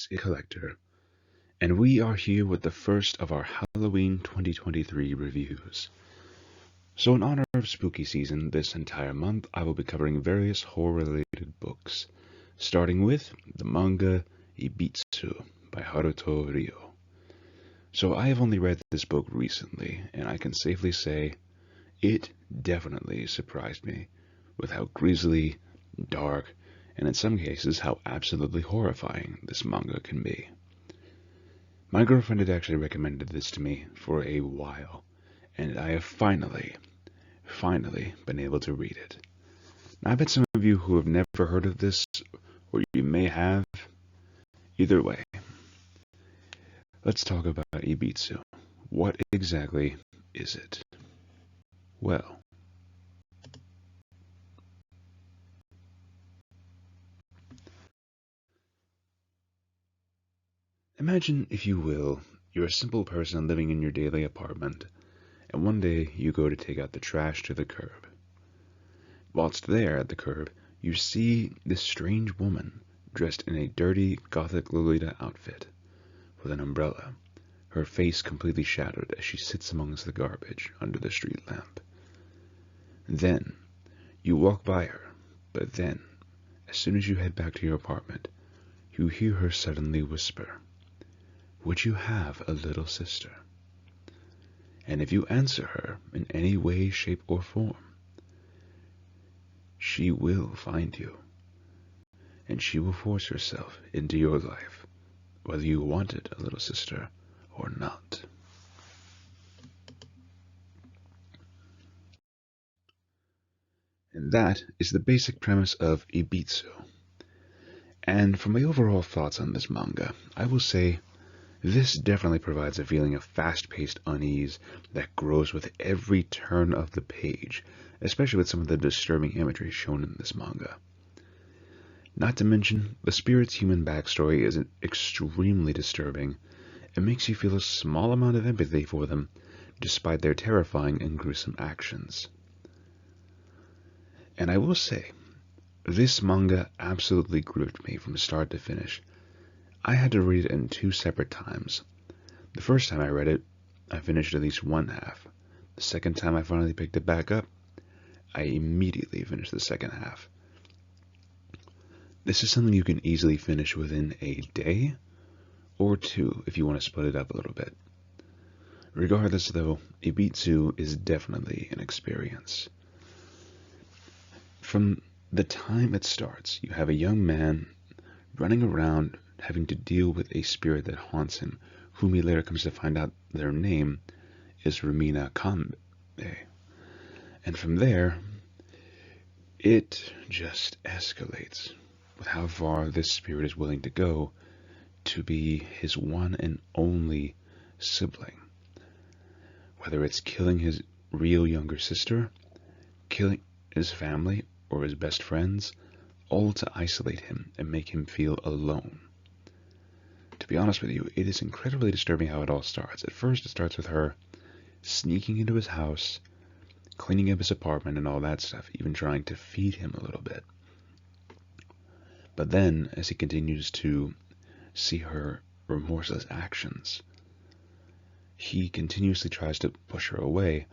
Collector, and we are here with the first of our Halloween 2023 reviews. So in honor of spooky season this entire month, I will be covering various horror-related books, starting with the manga Ibitsu by Haruto Ryo. So I have only read this book recently, and I can safely say it definitely surprised me with how grisly, dark, and in some cases how absolutely horrifying this manga can be. My girlfriend had actually recommended this to me for a while, and I have finally been able to read it. Now, I bet some of you who have never heard of this, or you may have, either way. Let's talk about Ibitsu. What exactly is it? Well, imagine, if you will, you're a simple person living in your daily apartment, and one day you go to take out the trash to the curb. Whilst there at the curb, you see this strange woman dressed in a dirty gothic Lolita outfit, with an umbrella, her face completely shadowed as she sits amongst the garbage under the street lamp. Then, you walk by her, but then, as soon as you head back to your apartment, you hear her suddenly whisper, "Would you have a little sister?" And if you answer her in any way, shape, or form, she will find you, and she will force herself into your life, whether you wanted a little sister or not. And that is the basic premise of Ibitsu. And for my overall thoughts on this manga, I will say this definitely provides a feeling of fast-paced unease that grows with every turn of the page, especially with some of the disturbing imagery shown in this manga. Not to mention, the spirit's human backstory is extremely disturbing. It makes you feel a small amount of empathy for them, despite their terrifying and gruesome actions. And I will say, this manga absolutely gripped me from start to finish. I had to read it in 2 separate times. The first time I read it, I finished at least one half. The second time I finally picked it back up, I immediately finished the second half. This is something you can easily finish within a day or 2 if you want to split it up a little bit. Regardless though, Ibitsu is definitely an experience. From the time it starts, you have a young man running around having to deal with a spirit that haunts him, whom he later comes to find out their name is Rumina Kambe. And from there, it just escalates with how far this spirit is willing to go to be his one and only sibling. Whether it's killing his real younger sister, killing his family, or his best friends, all to isolate him and make him feel alone. To be honest with you, it is incredibly disturbing how it all starts. At first, it starts with her sneaking into his house, cleaning up his apartment and all that stuff, even trying to feed him a little bit. But then, as he continues to see her remorseless actions, he continuously tries to push her away,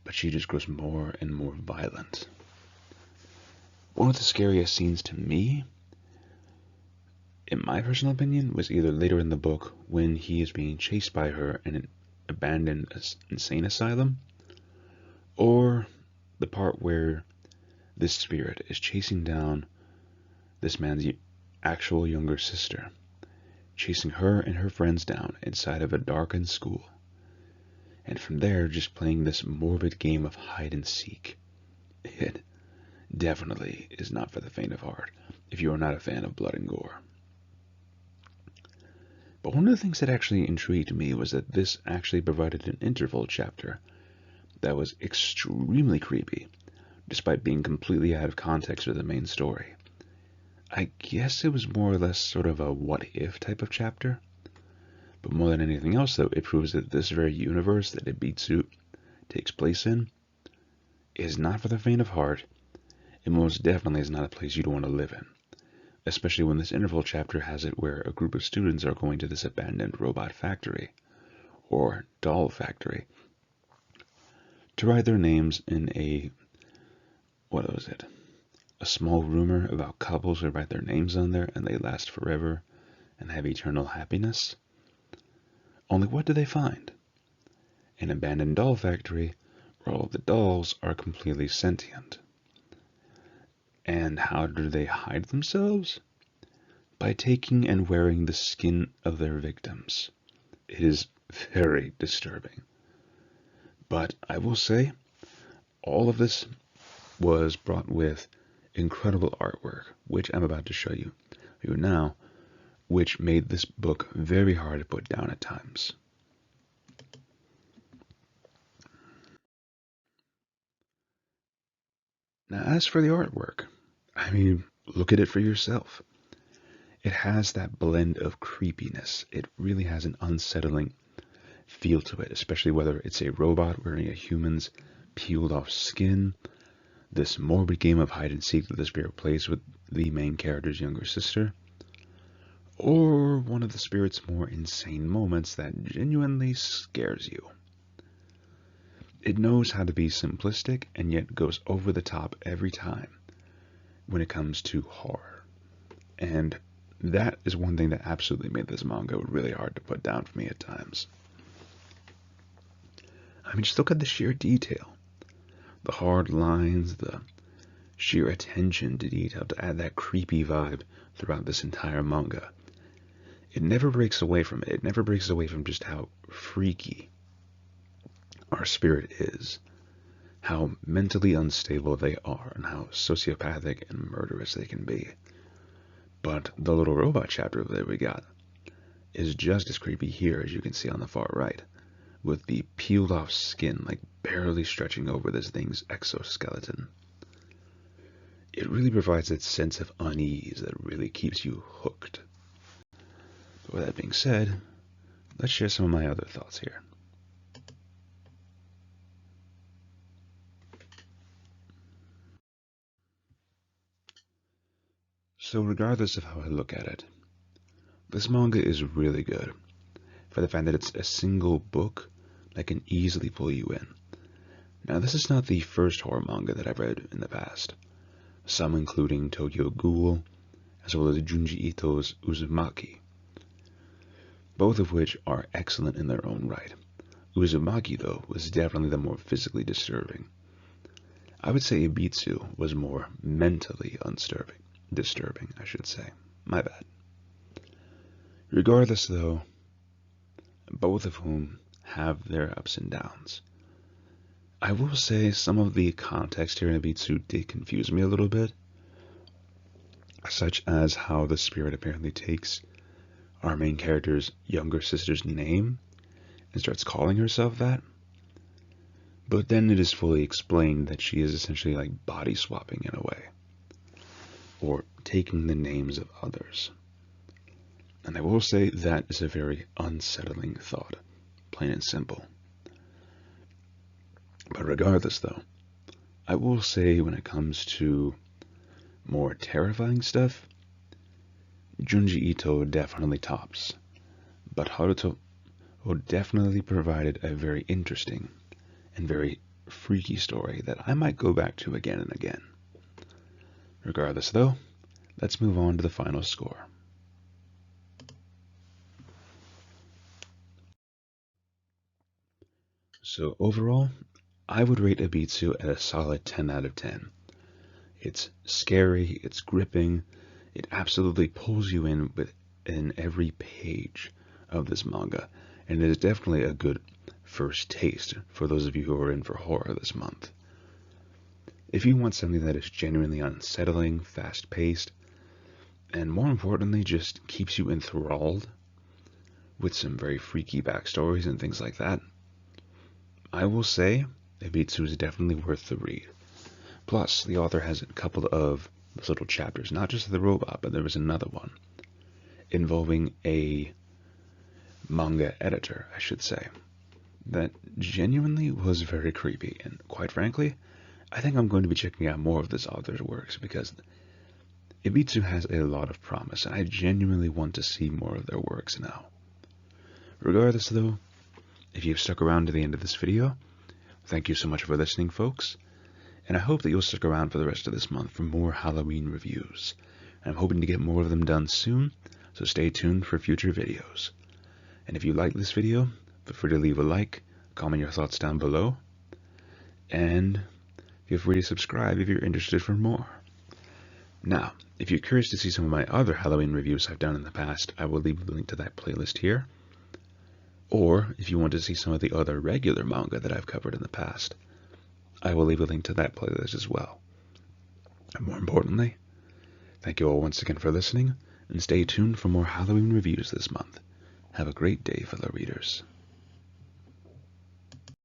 but she just grows more and more violent. One of the scariest scenes to me, in my personal opinion, was either later in the book when he is being chased by her in an abandoned insane asylum, or the part where this spirit is chasing down this man's actual younger sister, chasing her and her friends down inside of a darkened school, and from there just playing this morbid game of hide and seek. It definitely is not for the faint of heart if you are not a fan of blood and gore. But one of the things that actually intrigued me was that this actually provided an interval chapter that was extremely creepy, despite being completely out of context with the main story. I guess it was more or less sort of a what-if type of chapter. But more than anything else, though, it proves that this very universe that Ibitsu takes place in is not for the faint of heart, and most definitely is not a place you'd want to live in, especially when this interval chapter has it where a group of students are going to this abandoned robot factory, or doll factory, to write their names in what was it? A small rumor about couples who write their names on there and they last forever and have eternal happiness. Only what do they find? An abandoned doll factory where all of the dolls are completely sentient. And how do they hide themselves? By taking and wearing the skin of their victims. It is very disturbing. But I will say, all of this was brought with incredible artwork, which I'm about to show you now, which made this book very hard to put down at times. Now, as for the artwork, I mean, look at it for yourself. It has that blend of creepiness. It really has an unsettling feel to it, especially whether it's a robot wearing a human's peeled off skin, this morbid game of hide and seek that the spirit plays with the main character's younger sister, or one of the spirit's more insane moments that genuinely scares you. It knows how to be simplistic and yet goes over the top every time when it comes to horror. And that is one thing that absolutely made this manga really hard to put down for me at times. I mean, just look at the sheer detail. The hard lines, the sheer attention to detail to add that creepy vibe throughout this entire manga. It never breaks away from it. It never breaks away from just how freaky our spirit is, how mentally unstable they are, and how sociopathic and murderous they can be. But the little robot chapter that we got is just as creepy here, as you can see on the far right, with the peeled off skin like barely stretching over this thing's exoskeleton. It really provides that sense of unease that really keeps you hooked. But with that being said, let's share some of my other thoughts here. So regardless of how I look at it, this manga is really good for the fact that it's a single book that can easily pull you in. Now, this is not the first horror manga that I've read in the past, some including Tokyo Ghoul, as well as Junji Ito's Uzumaki, both of which are excellent in their own right. Uzumaki, though, was definitely the more physically disturbing. I would say Ibitsu was more mentally disturbing, I should say. My bad. Regardless, though, both of whom have their ups and downs. I will say some of the context here in Ibitsu did confuse me a little bit, such as how the spirit apparently takes our main character's younger sister's name and starts calling herself that. But then it is fully explained that she is essentially like body swapping in a way, or taking the names of others. And I will say that is a very unsettling thought, plain and simple. But regardless, though, I will say when it comes to more terrifying stuff, Junji Ito definitely tops. But Haruto definitely provided a very interesting and very freaky story that I might go back to again and again. Regardless, though, let's move on to the final score. So overall, I would rate Ibitsu at a solid 10 out of 10. It's scary, it's gripping, it absolutely pulls you in within every page of this manga, and it is definitely a good first taste for those of you who are in for horror this month. If you want something that is genuinely unsettling, fast-paced, and more importantly just keeps you enthralled with some very freaky backstories and things like that, I will say Ibitsu is definitely worth the read. Plus, the author has a couple of little chapters, not just the robot, but there was another one involving a manga editor, I should say, that genuinely was very creepy. And quite frankly, I think I'm going to be checking out more of this author's works because Ibitsu has a lot of promise, and I genuinely want to see more of their works now. Regardless, though, if you've stuck around to the end of this video, thank you so much for listening, folks, and I hope that you'll stick around for the rest of this month for more Halloween reviews. I'm hoping to get more of them done soon, so stay tuned for future videos. And if you like this video, feel free to leave a like, comment your thoughts down below, and feel free to subscribe if you're interested for more. Now, if you're curious to see some of my other Halloween reviews I've done in the past, I will leave a link to that playlist here. Or, if you want to see some of the other regular manga that I've covered in the past, I will leave a link to that playlist as well. And more importantly, thank you all once again for listening, and stay tuned for more Halloween reviews this month. Have a great day, fellow readers.